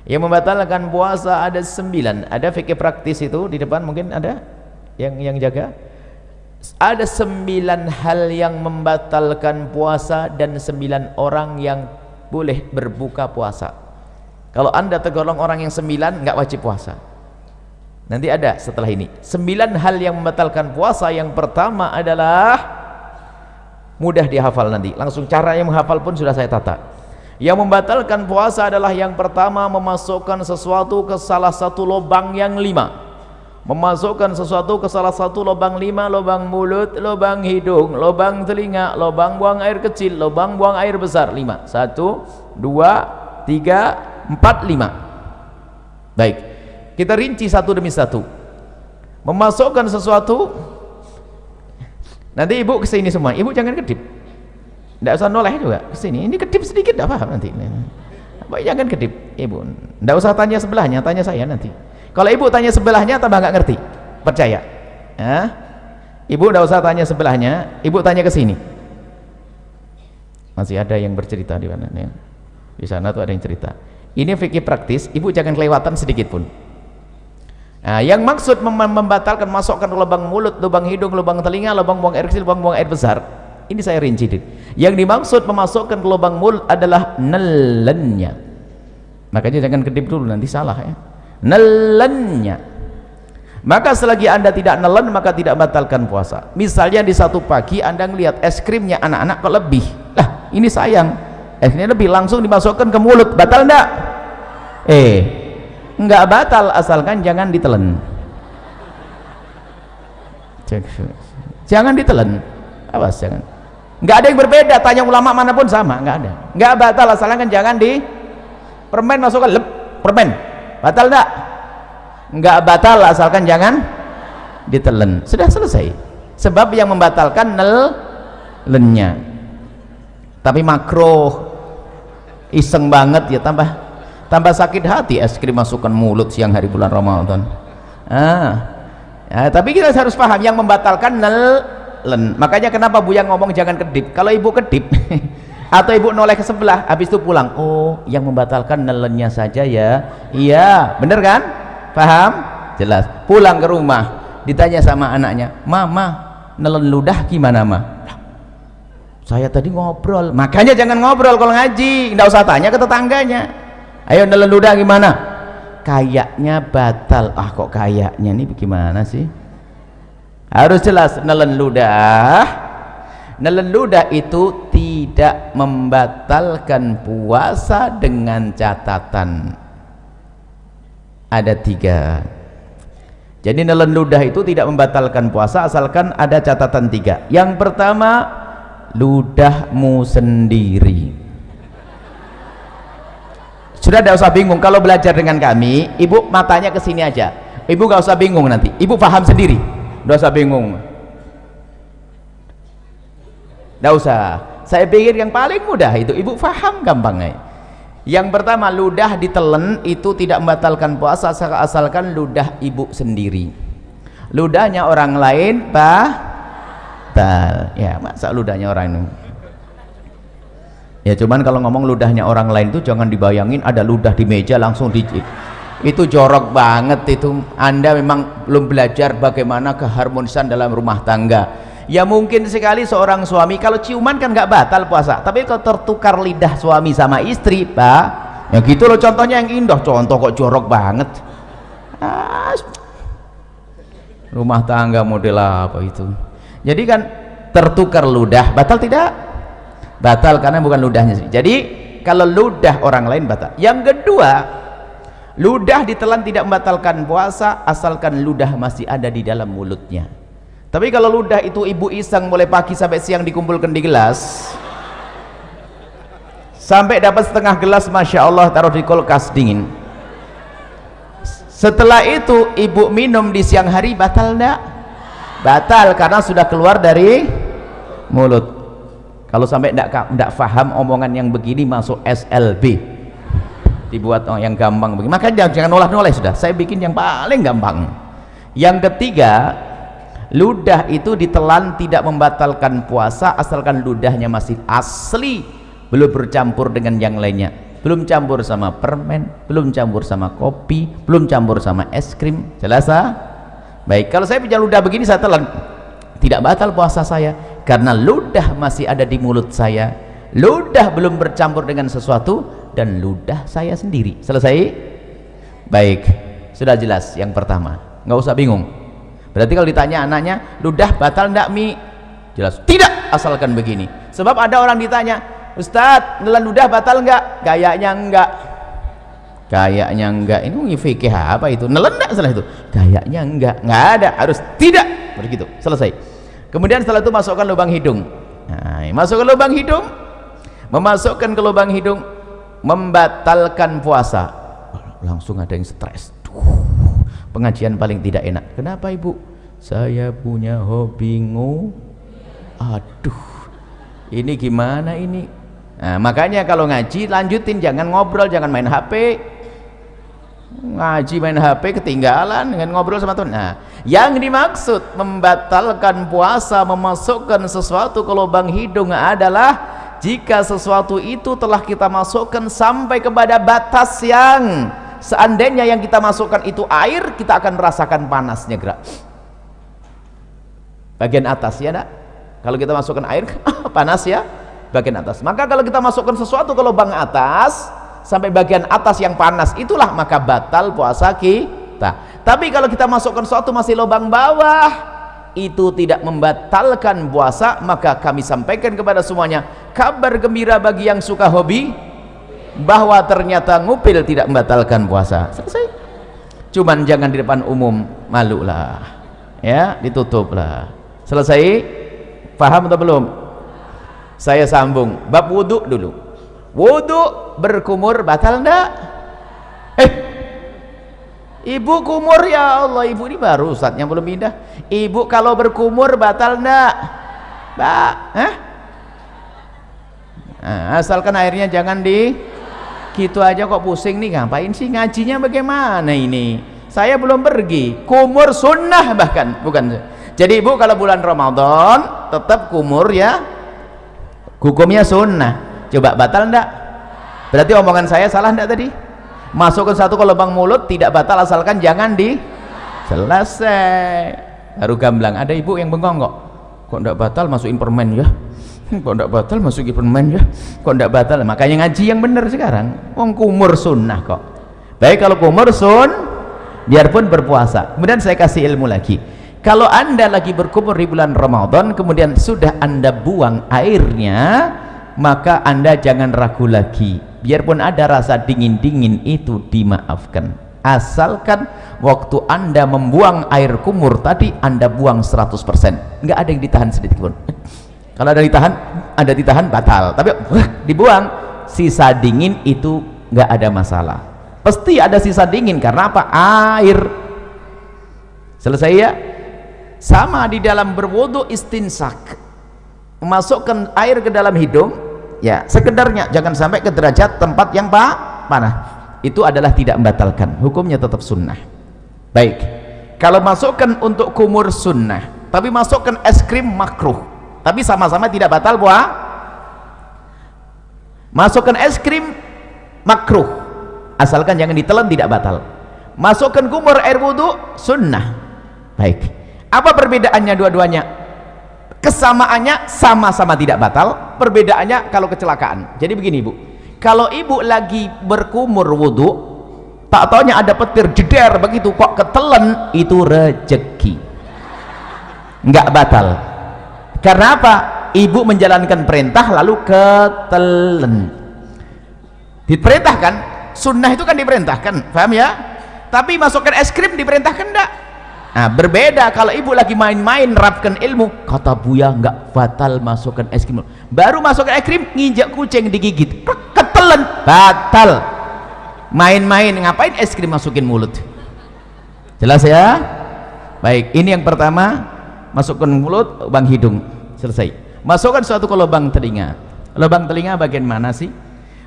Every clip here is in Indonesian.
Yang membatalkan puasa ada 9. Ada fikih praktis itu di depan, mungkin ada yang jaga. Ada 9 hal yang membatalkan puasa dan 9 orang yang boleh berbuka puasa. Kalau anda tergolong orang yang 9, nggak wajib puasa. Nanti ada setelah ini 9 hal yang membatalkan puasa. Yang pertama adalah mudah dihafal, nanti langsung cara yang menghafal pun sudah saya tata. Yang membatalkan puasa adalah yang pertama, memasukkan sesuatu ke salah satu lubang yang 5. Memasukkan sesuatu ke salah satu lubang 5, lubang mulut, lubang hidung, lubang telinga, lubang buang air kecil, lubang buang air besar. 5. 1, 2, 3, 4, 5. Baik, kita rinci satu demi satu. Memasukkan sesuatu, nanti ibu kesini semua, ibu jangan kedip, tidak usah noleh juga kesini. Ini kedip sedikit tidak paham nanti. Jangan kedip ibu, tidak usah tanya sebelahnya, tanya saya nanti. Kalau ibu tanya sebelahnya tambah nggak ngerti, percaya ya? Ibu tidak usah tanya sebelahnya, ibu tanya ke sini. Masih ada yang bercerita di mana ya? Di sana tuh ada yang cerita. Ini fikih praktis, ibu jangan kelewatan sedikit pun. Nah, yang maksud membatalkan masukkan lubang mulut, lubang hidung, lubang telinga, lubang buang air kecil, lubang buang air besar, ini saya rinci. Yang dimaksud memasukkan ke lubang mulut adalah nelennya. Makanya jangan kedip dulu, nanti salah ya. Nelennya. Maka selagi anda tidak nelen, maka tidak batalkan puasa. Misalnya di satu pagi anda melihat es krimnya anak-anak kok lebih, lah ini sayang, es krimnya lebih, langsung dimasukkan ke mulut, batal enggak? Enggak batal asalkan jangan ditelan. Jangan ditelan, awas jangan. Enggak ada yang berbeda, tanya ulama manapun sama, enggak ada. Enggak batal asalkan jangan di permen masukkan lep, permen batal enggak? Enggak batal asalkan jangan ditelan. Sudah selesai. Sebab yang membatalkan nelennya. Tapi makruh, iseng banget ya, tambah sakit hati es krim masukkan mulut siang hari bulan Ramadan. Ya, tapi kita harus paham yang membatalkan nelen. Makanya kenapa Buya ngomong jangan kedip. Kalau ibu kedip atau ibu noleh ke sebelah, habis itu pulang, oh yang membatalkan nelennya saja ya. Iya bener kan, paham, jelas. Pulang ke rumah ditanya sama anaknya, mama nelen ludah gimana ma? Saya tadi ngobrol. Makanya jangan ngobrol kalau ngaji, nggak usah tanya ke tetangganya. Ayo nelen ludah gimana? Kayaknya batal. Ah kok kayaknya, nih bagaimana sih? Harus jelas. Nelen ludah itu tidak membatalkan puasa dengan catatan ada 3. Jadi nelen ludah itu tidak membatalkan puasa asalkan ada catatan 3. Yang pertama, ludahmu sendiri. Sudah tidak usah bingung kalau belajar dengan kami, ibu matanya ke sini aja, ibu gak usah bingung, nanti ibu paham sendiri, tidak usah bingung, tidak usah. Saya pikir yang paling mudah itu ibu paham gampangnya. Yang pertama, ludah ditelan itu tidak membatalkan puasa asalkan ludah ibu sendiri. Ludahnya orang lain batal ya, masa ludahnya orang ini ya. Cuman kalau ngomong ludahnya orang lain itu jangan dibayangin ada ludah di meja langsung itu jorok banget. Itu anda memang belum belajar bagaimana keharmonisan dalam rumah tangga. Ya mungkin sekali seorang suami kalau ciuman kan nggak batal puasa, tapi kalau tertukar lidah suami sama istri pak, ya gitu loh. Contohnya yang indah, contoh kok jorok banget. Rumah tangga model apa itu? Jadi kan tertukar ludah, batal tidak? Batal karena bukan ludahnya sendiri. Jadi kalau ludah orang lain batal. Yang kedua, ludah ditelan tidak membatalkan puasa asalkan ludah masih ada di dalam mulutnya. Tapi kalau ludah itu ibu iseng mulai pagi sampai siang dikumpulkan di gelas, sampai dapat setengah gelas, masya Allah, taruh di kulkas dingin. Setelah itu ibu minum di siang hari, batal enggak? Batal karena sudah keluar dari mulut. Kalau sampai enggak paham omongan yang begini, masuk SLB, dibuat yang gampang begini. Makanya jangan noleh-noleh, sudah saya bikin yang paling gampang. Yang ketiga, ludah itu ditelan tidak membatalkan puasa asalkan ludahnya masih asli, belum bercampur dengan yang lainnya. belum campur sama permen, belum campur sama kopi, belum campur sama es krim. Jelas? Baik, kalau saya punya ludah begini saya telan, tidak batal puasa saya karena ludah masih ada di mulut saya, ludah belum bercampur dengan sesuatu, dan ludah saya sendiri. Selesai? Baik, sudah jelas yang pertama, nggak usah bingung. Berarti kalau ditanya anaknya, ludah batal enggak Mi? Jelas tidak, asalkan begini. Sebab ada orang ditanya, Ustadz, nelan ludah batal enggak? Kayaknya enggak. Kayaknya enggak. Ini fikih apa itu? Nelan enggak salah itu? Kayaknya enggak. Enggak ada, harus tidak. Begitu, selesai. Kemudian setelah itu masukkan lubang hidung. Nah, masukkan lubang hidung. Memasukkan ke lubang hidung membatalkan puasa. Langsung ada yang stres. Pengajian paling tidak enak. Kenapa Ibu? Saya punya hobi aduh, ini gimana ini? Nah, makanya kalau ngaji lanjutin, jangan ngobrol, jangan main HP. Ngaji main HP ketinggalan dengan ngobrol sama Tuhan. Nah, yang dimaksud membatalkan puasa, memasukkan sesuatu ke lubang hidung adalah jika sesuatu itu telah kita masukkan sampai kepada batas yang seandainya yang kita masukkan itu air, kita akan merasakan panasnya gerak bagian atas, ya nak? Kalau kita masukkan air panas ya bagian atas. Maka kalau kita masukkan sesuatu ke lubang atas sampai bagian atas yang panas, itulah maka batal puasa kita. Tapi kalau kita masukkan sesuatu masih lubang bawah, itu tidak membatalkan puasa. Maka kami sampaikan kepada semuanya kabar gembira bagi yang suka hobi, bahwa ternyata ngupil tidak membatalkan puasa. Selesai. Cuman jangan di depan umum, malu lah ya, ditutup lah. Selesai. Paham atau belum? Saya sambung bab wudhu dulu. Wudhu berkumur batal enggak? Ibu kumur, ya Allah, ibu ini baru Ustadznya belum pindah. Ibu kalau berkumur batal enggak? Nah, asalkan airnya jangan di gitu aja kok pusing nih, ngapain sih ngajinya bagaimana ini? Saya belum pergi. Kumur sunnah bahkan, bukan. Jadi ibu kalau bulan Ramadan tetap kumur ya, hukumnya sunnah. Coba batal enggak? Berarti omongan saya salah enggak tadi? Masukkan satu ke lubang mulut tidak batal asalkan jangan di selesai. Baru gamblang. Ada ibu yang bengong kok enggak batal masukin permen ya, kok enggak batal masukin permen ya, kok enggak batal. Makanya ngaji yang benar sekarang. Wong kumur sunnah kok. Baik, kalau kumur biarpun berpuasa. Kemudian saya kasih ilmu lagi. Kalau anda lagi berkumur di bulan Ramadan, kemudian sudah anda buang airnya, maka anda jangan ragu lagi. Biarpun ada rasa dingin-dingin itu dimaafkan. Asalkan waktu anda membuang air kumur tadi, anda buang 100%. Nggak ada yang ditahan sedikit pun. Kalau ada ditahan batal. Tapi dibuang, sisa dingin itu nggak ada masalah. Pasti ada sisa dingin karena apa? Air. Selesai ya? Sama di dalam berwudu istinsak, memasukkan air ke dalam hidung ya sekedarnya, jangan sampai ke derajat tempat yang panah. Itu adalah tidak membatalkan, hukumnya tetap sunnah. Baik, kalau masukkan untuk kumur sunnah, tapi masukkan es krim makruh, tapi sama-sama tidak batal puasa. Masukkan es krim makruh, asalkan jangan ditelan, tidak batal. Masukkan kumur air wudu sunnah. Baik, apa perbedaannya dua-duanya? Kesamaannya sama-sama tidak batal, perbedaannya kalau kecelakaan. Jadi begini ibu, kalau ibu lagi berkumur wudu, tak taunya ada petir jeder begitu kok ketelen, itu rezeki, nggak batal. Karena apa? Ibu menjalankan perintah lalu ketelen. Diperintahkan, sunnah itu kan diperintahkan, paham ya? Tapi masukkan es krim diperintahkan enggak? Nah, berbeda kalau ibu lagi main-main rapkan ilmu, kata Buya nggak batal masukkan es krim. Baru masukkan es krim, nginjak kucing digigit, ketelen, batal. Main-main, ngapain es krim masukin mulut? Jelas ya? Baik, ini yang pertama, masukkan mulut, lubang hidung, selesai. Masukkan suatu ke lubang telinga. Lubang telinga bagian mana sih?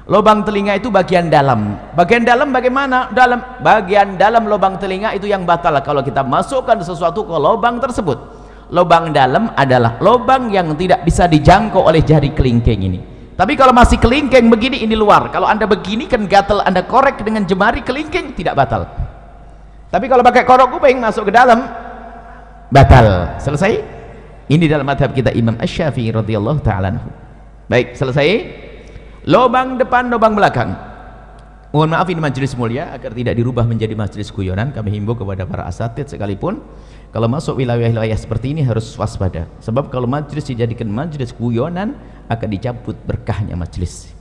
Lubang telinga itu bagian dalam. Bagian dalam bagaimana? Bagian dalam lubang telinga itu yang batal kalau kita masukkan sesuatu ke lubang tersebut. Lubang dalam adalah lubang yang tidak bisa dijangkau oleh jari kelingking ini. Tapi kalau masih kelingking begini, ini luar. Kalau anda begini kan gatal, anda korek dengan jemari kelingking, tidak batal. Tapi kalau pakai korok kuping masuk ke dalam, batal. Selesai. Ini dalam madhab kita Imam Asy-Syafi'i radhiyallahu ta'ala anhu. Baik, selesai. Lubang depan, lubang belakang. Mohon maaf, ini majelis mulia, agar tidak dirubah menjadi majelis guyonan. Kami himbau kepada para asatidz sekalipun, kalau masuk wilayah-wilayah seperti ini harus waspada. Sebab kalau majelis dijadikan majelis guyonan, akan dicabut berkahnya majelis.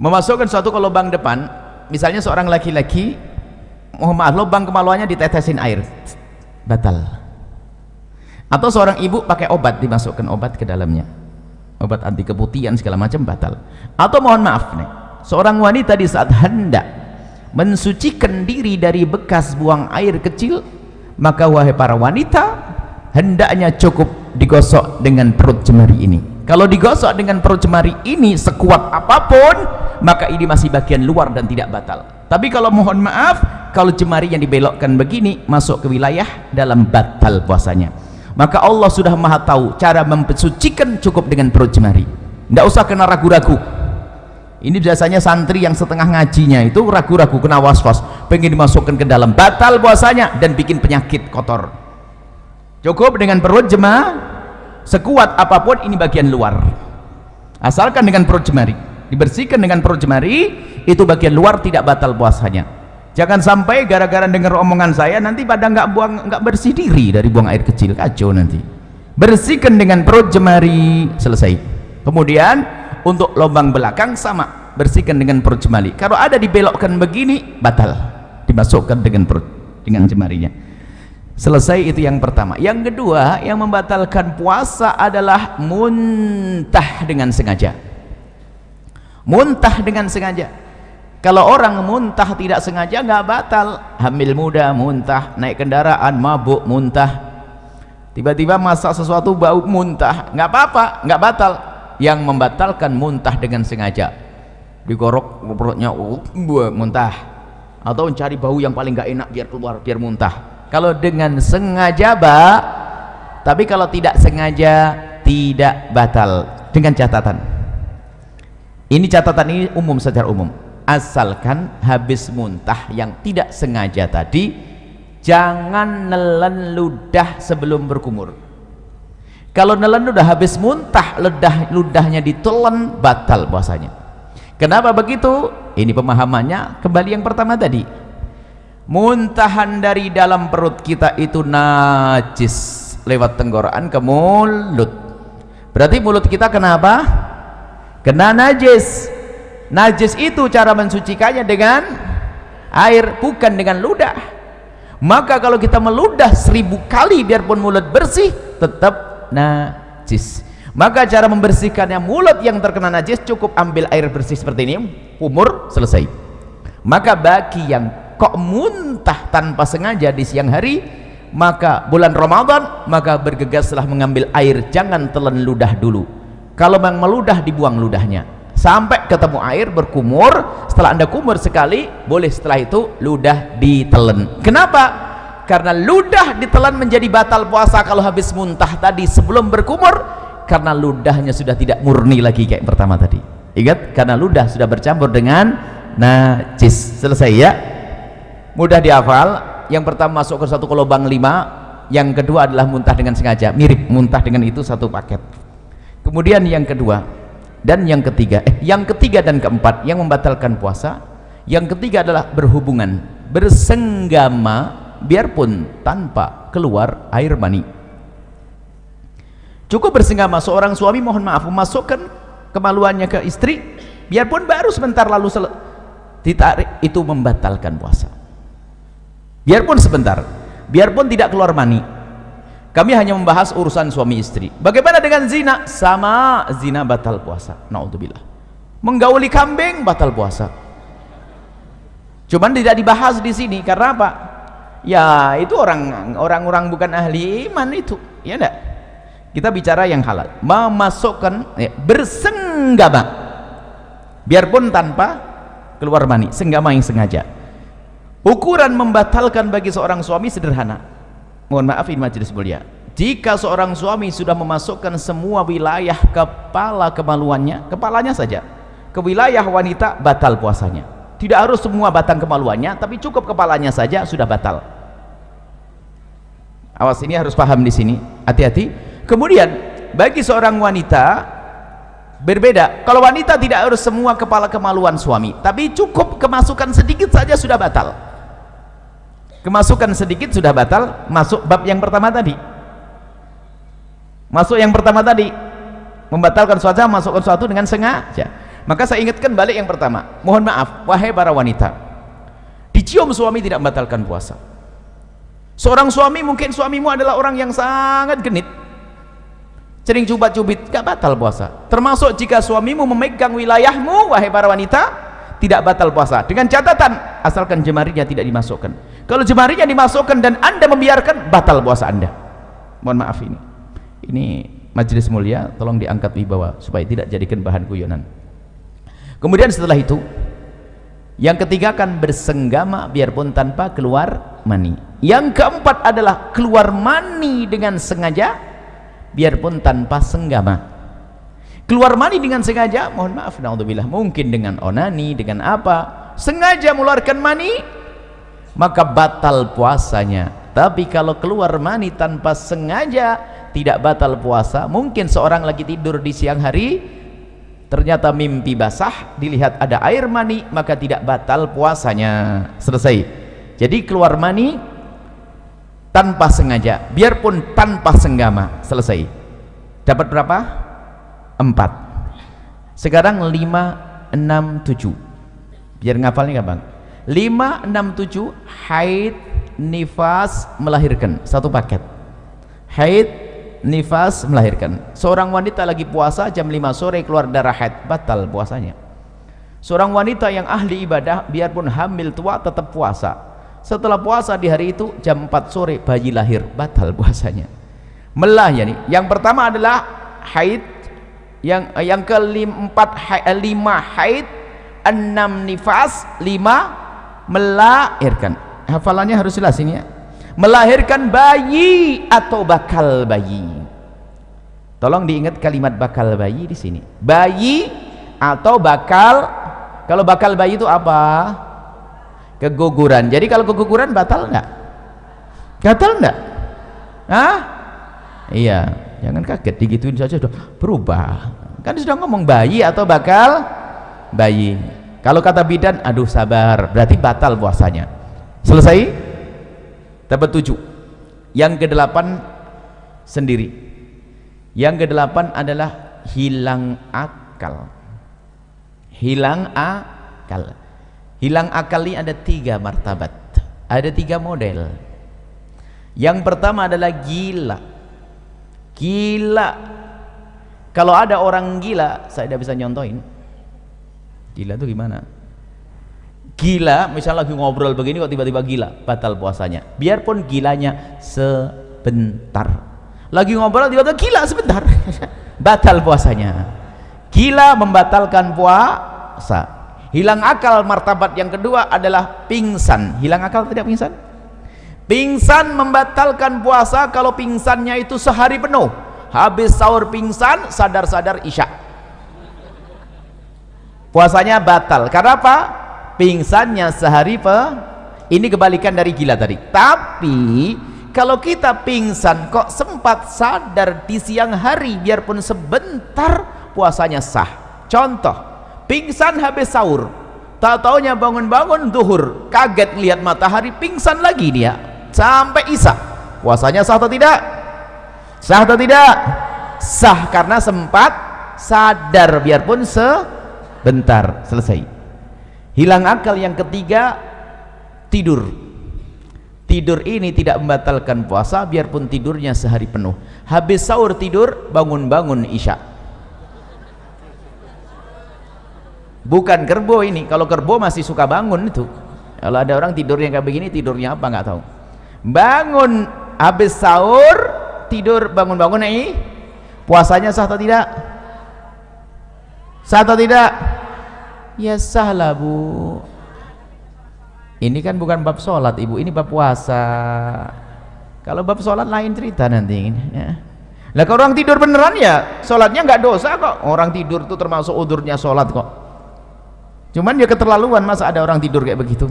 Memasukkan suatu ke lubang depan, misalnya seorang laki-laki, mohon maaf, lubang kemaluannya ditetesin air, batal. Atau seorang ibu pakai obat, dimasukkan obat ke dalamnya, obat anti keputihan segala macam, batal. Atau mohon maaf nih, seorang wanita di saat hendak mensucikan diri dari bekas buang air kecil, maka wahai para wanita, hendaknya cukup digosok dengan perut jemari ini. Kalau digosok dengan perut jemari ini sekuat apapun, maka ini masih bagian luar dan tidak batal. Tapi kalau mohon maaf, kalau jemari yang dibelokkan begini masuk ke wilayah dalam, batal puasanya. Maka Allah sudah maha tahu cara mensucikan, cukup dengan perut jemari, tidak usah kena ragu-ragu. Ini biasanya santri yang setengah ngajinya itu ragu-ragu, kena was-was, pengen dimasukkan ke dalam, batal puasanya dan bikin penyakit kotor. Cukup dengan perut jemari, sekuat apapun ini bagian luar, asalkan dengan perut jemari, dibersihkan dengan perut jemari, itu bagian luar, tidak batal puasanya. Jangan sampai gara-gara dengar omongan saya nanti pada nggak bersih diri dari buang air kecil, kacau nanti. Bersihkan dengan perut jemari, selesai. Kemudian untuk lubang belakang sama, bersihkan dengan perut jemari. Kalau ada dibelokkan begini, batal, dimasukkan dengan perut, dengan jemarinya. Selesai, itu yang pertama. Yang kedua, yang membatalkan puasa adalah muntah dengan sengaja. Muntah dengan sengaja. Kalau orang muntah tidak sengaja nggak batal. Hamil muda muntah, naik kendaraan mabuk muntah, tiba-tiba masak sesuatu bau muntah, nggak apa-apa, nggak batal. Yang membatalkan muntah dengan sengaja, digorok perutnya, muntah, atau mencari bau yang paling nggak enak biar keluar, biar muntah. Kalau dengan sengaja tapi kalau tidak sengaja tidak batal. Dengan catatan, ini catatan ini umum, secara umum, asalkan habis muntah yang tidak sengaja tadi, jangan nelen ludah sebelum berkumur. Kalau nelen ludah habis muntah, ludahnya ditelan, batal puasanya. Kenapa begitu? Ini pemahamannya kembali yang pertama tadi. Muntahan dari dalam perut kita itu najis lewat tenggorokan ke mulut. Berarti mulut kita kenapa? Kena najis. Najis itu cara mensucikannya dengan air, bukan dengan ludah. Maka kalau kita meludah 1000 kali biarpun mulut bersih, tetap najis. Maka cara membersihkannya mulut yang terkena najis, cukup ambil air bersih seperti ini, umur, selesai. Maka bagi yang kok muntah tanpa sengaja di siang hari, maka bulan Ramadan, maka bergegaslah mengambil air, jangan telan ludah dulu. Kalau memang meludah, dibuang ludahnya sampai ketemu air, berkumur. Setelah anda kumur sekali, boleh setelah itu ludah ditelan. Kenapa? Karena ludah ditelan menjadi batal puasa kalau habis muntah tadi sebelum berkumur, karena ludahnya sudah tidak murni lagi kayak pertama tadi. Ingat, karena ludah sudah bercampur dengan najis. Selesai ya, mudah dihafal. Yang pertama masuk ke satu ke lubang 5, yang kedua adalah muntah dengan sengaja, mirip muntah dengan itu satu paket. Kemudian yang kedua dan yang ketiga, yang ketiga dan keempat yang membatalkan puasa, yang ketiga adalah berhubungan, bersenggama biarpun tanpa keluar air mani. Cukup bersenggama, seorang suami mohon maaf memasukkan kemaluannya ke istri biarpun baru sebentar lalu ditarik, itu membatalkan puasa. Biarpun sebentar, biarpun tidak keluar mani. Kami hanya membahas urusan suami istri. Bagaimana dengan zina? Sama, zina batal puasa. Naudzubillah. Menggauli kambing batal puasa. Cuman tidak dibahas di sini karena apa? Ya itu orang-orang bukan ahli iman itu, ya enggak? Kita bicara yang halal. Memasukkan bersenggama biarpun tanpa keluar mani, senggama yang sengaja. Ukuran membatalkan bagi seorang suami sederhana. Mohon maaf ini majelis mulia, jika seorang suami sudah memasukkan semua wilayah kepala kemaluannya, kepalanya saja, ke wilayah wanita, batal puasanya. Tidak harus semua batang kemaluannya, tapi cukup kepalanya saja sudah batal. Awas, ini harus paham di sini, hati-hati. Kemudian bagi seorang wanita berbeda. Kalau wanita tidak harus semua kepala kemaluan suami, tapi cukup kemasukan sedikit saja sudah batal. Kemasukan sedikit sudah batal. Masuk bab yang pertama tadi. Masuk yang pertama tadi, membatalkan suatu, masukkan suatu dengan sengaja. Maka saya ingatkan balik yang pertama. Mohon maaf, wahai para wanita, dicium suami tidak membatalkan puasa. Seorang suami, mungkin suamimu adalah orang yang sangat genit, sering cubit-cubit, gak batal puasa. Termasuk jika suamimu memegang wilayahmu, wahai para wanita, tidak batal puasa, dengan catatan asalkan jemarinya tidak dimasukkan. Kalau jemarinya dimasukkan dan anda membiarkan, batal puasa anda. Mohon maaf, ini majelis mulia, tolong diangkat wibawa supaya tidak jadikan bahan guyonan. Kemudian setelah itu, yang ketiga kan bersenggama biarpun tanpa keluar mani. Yang keempat adalah keluar mani dengan sengaja biarpun tanpa senggama. Keluar mani dengan sengaja, mohon maaf, naudzubillah, mungkin dengan onani, dengan apa, sengaja mengeluarkan mani, maka batal puasanya. Tapi kalau keluar mani tanpa sengaja, tidak batal puasa. Mungkin seorang lagi tidur di siang hari, ternyata mimpi basah, dilihat ada air mani, maka tidak batal puasanya. Selesai. Jadi keluar mani tanpa sengaja, biarpun tanpa senggama, selesai. Dapat berapa? 4. Sekarang 5, 6, 7. Biar ngafalnya gampang. 5, 6, 7, haid, nifas, melahirkan. Satu paket. Haid, nifas, melahirkan. Seorang wanita lagi puasa jam 5 sore keluar darah haid, batal puasanya. Seorang wanita yang ahli ibadah biarpun hamil tua tetap puasa. Setelah puasa di hari itu jam 4 sore bayi lahir, batal puasanya. Melah ya nih. Yang pertama adalah haid, yang keempat 5 haid, 6 nifas, 5 melahirkan. Hafalannya harus jelas ini ya. Melahirkan bayi atau bakal bayi. Tolong diingat kalimat bakal bayi di sini. Bayi atau bakal. Kalau bakal bayi itu apa? Keguguran. Jadi kalau keguguran batal enggak? Batal enggak? Hah? Iya, jangan kaget digituin saja sudah berubah. Kan sudah ngomong bayi atau bakal bayi. Kalau kata bidan, aduh sabar, berarti batal puasanya. Selesai? Dapat 7. Yang ke-8 sendiri. Yang ke-8 adalah hilang akal. Hilang akal. Hilang akal ini ada 3 martabat, ada 3 model. Yang pertama adalah gila. Gila. Kalau ada orang gila, saya tidak bisa nyontohin. Gila itu gimana? Gila, misalnya lagi ngobrol begini kok tiba-tiba gila, batal puasanya. Biarpun gilanya sebentar. Lagi ngobrol tiba-tiba gila sebentar, batal puasanya. Gila membatalkan puasa. Hilang akal martabat yang kedua adalah pingsan. Hilang akal tidak pingsan? Pingsan membatalkan puasa kalau pingsannya itu sehari penuh. Habis sahur pingsan, sadar-sadar isya. Puasanya batal. Karena apa? Pingsannya sehari ini kebalikan dari gila tadi. Tapi kalau kita pingsan kok sempat sadar di siang hari biarpun sebentar, puasanya sah. Contoh, pingsan habis sahur, tak taunya bangun-bangun zuhur, kaget lihat matahari, pingsan lagi dia sampai isya. Puasanya sah atau tidak? Sah atau tidak? Sah, karena sempat sadar biarpun sebentar. Selesai. Hilang akal yang ketiga, tidur. Tidur ini tidak membatalkan puasa biarpun tidurnya sehari penuh. Habis sahur tidur, bangun-bangun isya. Bukan kerbau ini. Kalau kerbau masih suka bangun itu. Kalau ada orang tidurnya kayak begini, tidurnya apa nggak tahu. Bangun habis sahur, tidur, bangun-bangun ini, puasanya sah atau tidak? Sah atau tidak? Ya sah lah bu. Ini kan bukan bab sholat ibu, ini bab puasa. Kalau bab sholat lain cerita nanti ya. Lah kalau orang tidur beneran ya sholatnya nggak dosa kok. Orang tidur tuh termasuk udurnya sholat kok. Cuman ya keterlaluan, masa ada orang tidur kayak begitu.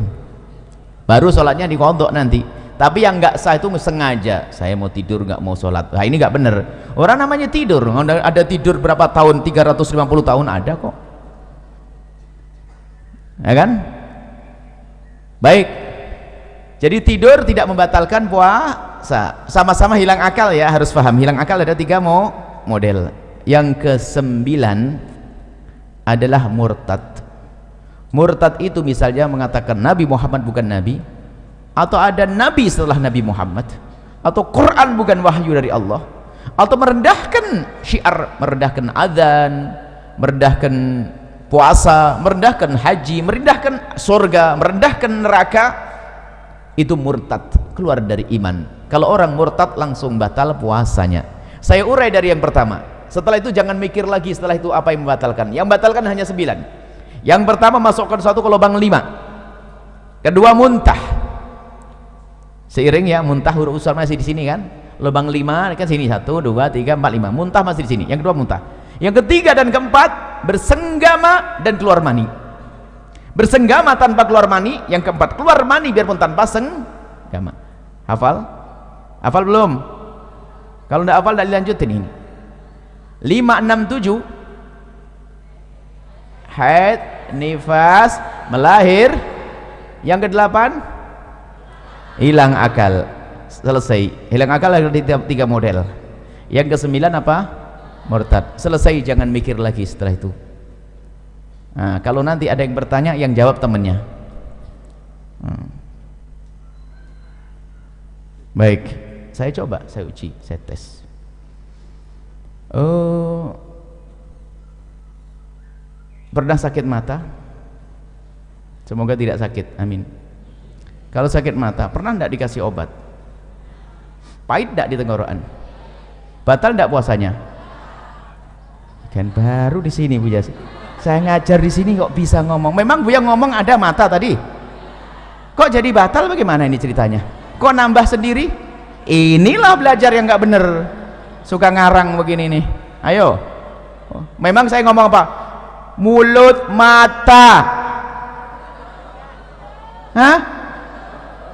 Baru sholatnya diqodho nanti. Tapi yang nggak sah itu sengaja, saya mau tidur nggak mau sholat. Nah ini nggak bener. Orang namanya tidur, ada tidur berapa tahun, 350 tahun ada kok, ya kan? Baik, jadi tidur tidak membatalkan puasa. Sama-sama hilang akal ya, harus paham. Hilang akal ada 3 model. Yang ke-9 adalah murtad. Murtad itu misalnya mengatakan Nabi Muhammad bukan Nabi, atau ada Nabi setelah Nabi Muhammad, atau Quran bukan wahyu dari Allah, atau merendahkan syiar, merendahkan adzan, merendahkan puasa, merendahkan haji, merendahkan surga, merendahkan neraka. Itu murtad, keluar dari iman. Kalau orang murtad langsung batal puasanya. Saya urai dari yang pertama, setelah itu jangan mikir lagi setelah itu apa yang membatalkan. Yang membatalkan hanya 9. Yang pertama, masukkan satu ke lubang 5. Kedua, muntah. Seiring ya, muntah huruf usar masih di sini kan, lubang 5 kan sini, 1, 2, 3, 4, 5, muntah masih di sini. Yang kedua muntah. Yang ketiga dan keempat, bersenggama dan keluar mani. Bersenggama tanpa keluar mani. Yang keempat, keluar mani biarpun tanpa senggama. Hafal? Hafal belum? Kalau tidak hafal, tidak dilanjutin ini. 5, 6, 7 haid, nifas, melahir. Yang ke-8 hilang akal. Selesai. Hilang akal ada 3 model. Yang ke-9 apa? Murtad. Selesai, jangan mikir lagi setelah itu. Nah, kalau nanti ada yang bertanya, yang jawab temannya. Baik, saya coba, saya uji, saya tes. Pernah sakit mata? Semoga tidak sakit, amin. Kalau sakit mata, pernah tidak dikasih obat? Pahit tidak di tenggorokan? Batal tidak puasanya? Kan baru di sini Bu Yas. Saya ngajar di sini kok bisa ngomong. Memang Bu yang ngomong ada mata tadi. Kok jadi batal, bagaimana ini ceritanya? Kok nambah sendiri? Inilah belajar yang nggak bener. Suka ngarang begini nih. Ayo. Memang saya ngomong apa? Mulut, mata. Hah?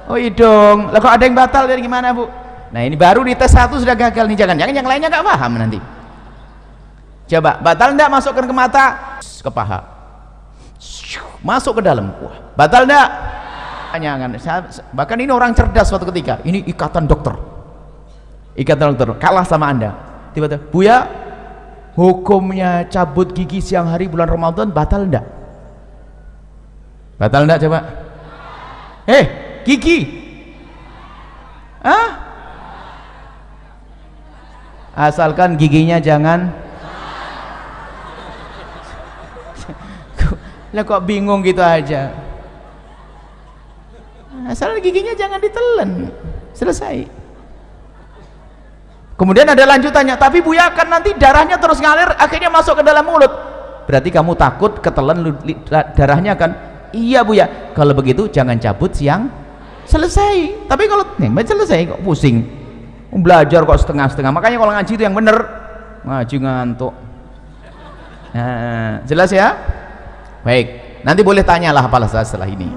Oh hidung. Lah kok ada yang batal, dari gimana Bu? Nah ini baru di tes 1 sudah gagal nih. Jangan-jangan yang lainnya nggak paham nanti. Coba, batal enggak masukkan ke mata, ke paha, masuk ke dalam. Wah, batal enggak? Jangan. Bahkan ini orang cerdas suatu ketika. Ini ikatan dokter. Ikatan dokter kalah sama Anda. Tiba-tiba, Buya, hukumnya cabut gigi siang hari bulan Ramadan batal enggak? Batal enggak coba? Gigi. Asalkan giginya jangan. Lah kok bingung gitu aja. Asal giginya jangan ditelan. Selesai. Kemudian ada lanjutannya, tapi Buya kan nanti darahnya terus ngalir akhirnya masuk ke dalam mulut. Berarti kamu takut ketelan darahnya kan? Iya Buya. Kalau begitu jangan cabut siang. Selesai. Tapi kalau selesai kok pusing. Belajar kok setengah-setengah. Makanya kalau ngaji itu yang bener. Ngaji ngantuk. Nah, jelas ya? Baik, nanti boleh tanyalah apalah setelah ini.